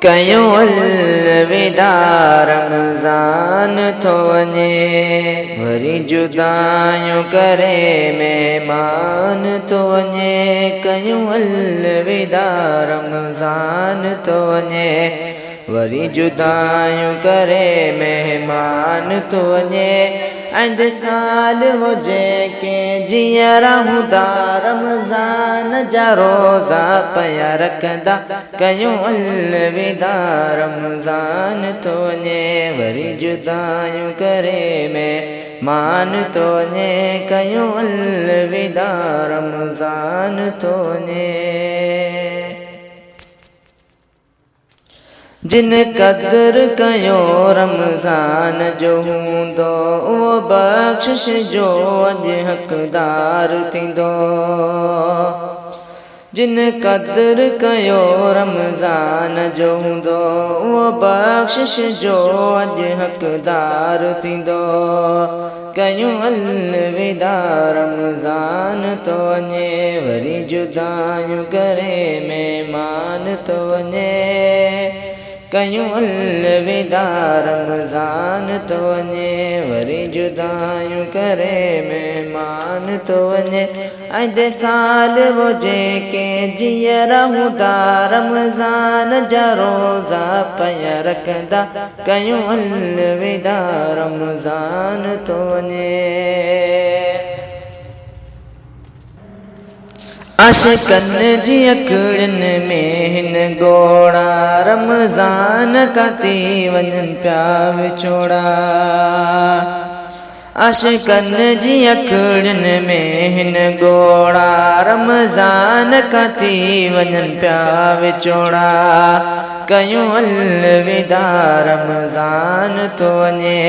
कयूं अलविदा रमज़ान थो वञे वरी जुदायूं करे महिमान थो वञे कयूं अलविदा रमज़ान थो वञे वरी जुदायूं करे महिमान थो वञे आइंदे साल हुजे के जीअं रहूंदा रमज़ान जा रोज़ा पिया रखंदा कयूं अलविदा रमज़ान थो वञे वरी जुदायूं करे महिमान थो वञे कयूं अलविदा रमज़ान थो वञे जिन कदर कयो रमज़ान जो हूंदो उहो बख़्शिश जो अॼु हक़दार थींदो जिन कदर कयो रमज़ान जो हूंदो उहो बख़्शिश जो अॼु हक़दार थींदो कयूं अलविदा रमज़ान थो वञे वरी जुदायूं करे महिमान थो वञे कयूं अलविदा रमज़ान थो वञे वरी जुदायूं करे महिमान थो वञे आइंदे साल हुजे के जीअं रहूंदा रमज़ान जा रोज़ा पिया रखंदा कयूं अलविदा रमज़ान थो वञे आशिक़नि जी अखियुनि में हिन ॻोढ़ा रमज़ान खां थी वञनि पिया विछोड़ा आशिक़नि जी अखियुनि में हिन ॻोढ़ा रमज़ान खां थी वञनि पिया विछोड़ा कयूं अलविदा रमज़ान थो वञे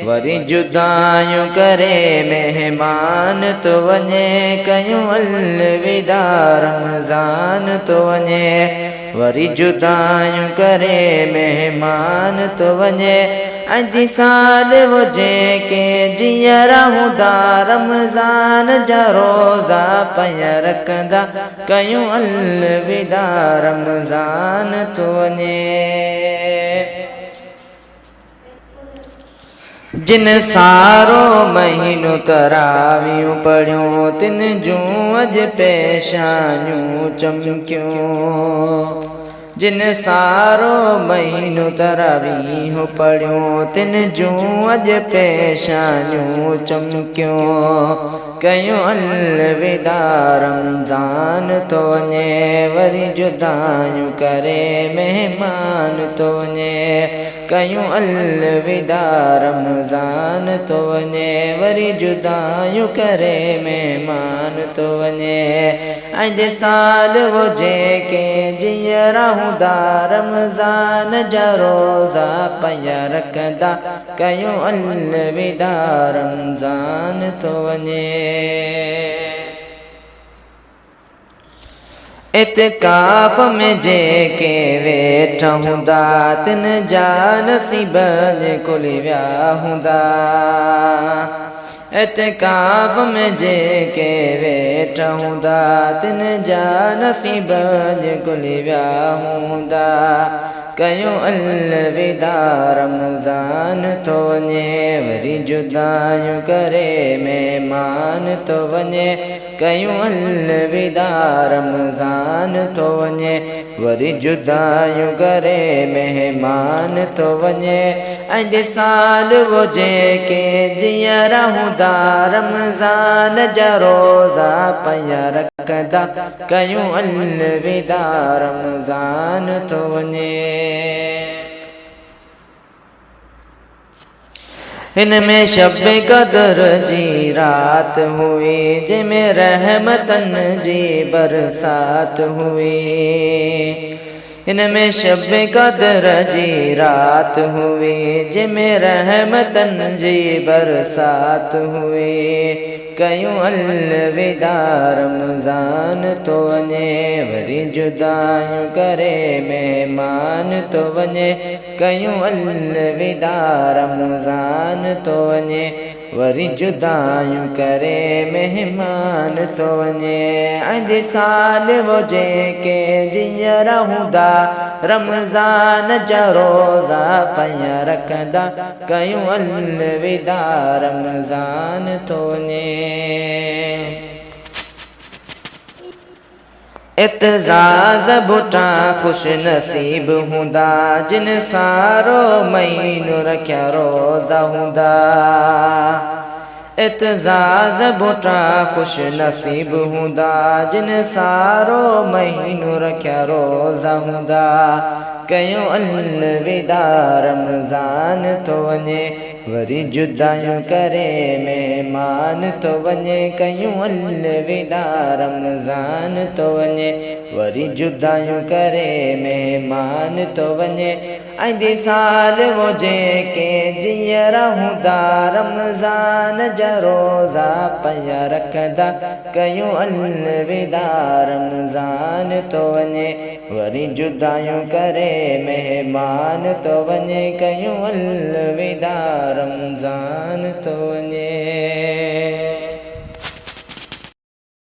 वरी जुदायूं करे महिमान थो वञे कयूं अलविदा रमज़ान थो वञे वरी जुदायूं करे महिमान थो वञे अॼु साल हुजे के जीअं रहूंदा रमज़ान जा रोज़ा पिया रखंदा कयूं अलविदा रमज़ान थो वञे जिन सारो महीनो तरावियूं पढ़ियूं तिन जूं अॼु पेशानियूं चमकियूं जिन सारो महीनो तरावीह पढ़ियूं तिन जूं अॼु पेशानियूं चमकियूं कयूं अलविदा रमज़ान थो वञे वरी जुदायूं करे महिमान थो वञे कयूं अलविदा रमज़ान थो वञे वरी जुदायूं करे महिमान थो वञे अॼु साल हुजे के जीअं रहूंदा रमज़ान जा रोज़ा पिया रखंदा कयूं अलविदा रमज़ान थो वञे इत्काफ़ में जेके वेठा हूंदा तिन जा नसीब खुली विया हूंदा इत्काफ़ में जेके वेठा हूंदा तिन जा नसीब खुली विया हूंदा कयूं अलविदा रमज़ान थो वञे वरी जुदायूं करे महिमान थो वञे कयूं अलविदा रमज़ान थो वञे वरी जुदायूं करे महिमान थो वञे अॼु साल हुजे के जीअं रहूंदा रमज़ान जा रोज़ा पिया रखंदा कयूं अलविदा रमज़ान थो वञे हिनमें शब क़दर जी रात हुई जंहिंमें रहमतन जी बरसात हुई हिनमें शब क़दर जी रात हुई जंहिंमें रहमतन जी बरसात हुई कयूं अलविदा रमज़ान थो वञे वरी जुदायूं करे महिमान थो वञे कयूं अलविदा रमज़ान थो वञे वरी जुदायूं करे मेहमान तो वञे अॼु साल वो जेके जीअर हूंदा रमज़ान जा रोज़ा पिया रखंदा कयूं अलविदा रमज़ान तो वञे इत्ज़ाज़ बुटा खुश नसीब हूंदा जिन सारो महीनो रखिया रोज़ा हूंदा इत्ज़ाज़ बुटा खुश नसीब हूंदा जिन सारो महीनो रखिया रोज़ा हूंदा कयूं अलविदा रमज़ान तो वञे वरी जुदायूं करे मेहमान तो वञे कयूं अलविदा रमज़ान तो वञे वरी जुदायूं करे मेहमान तो वञे अॼु साल वो जेके जीअर हूंदा रमज़ान जा रोज़ा पिया रखंदा कयूं अलविदा रमज़ान तो वञे वरी जुदायूं करे मेहमान तो वञे कयूं अलविदा रमज़ान तो वञे।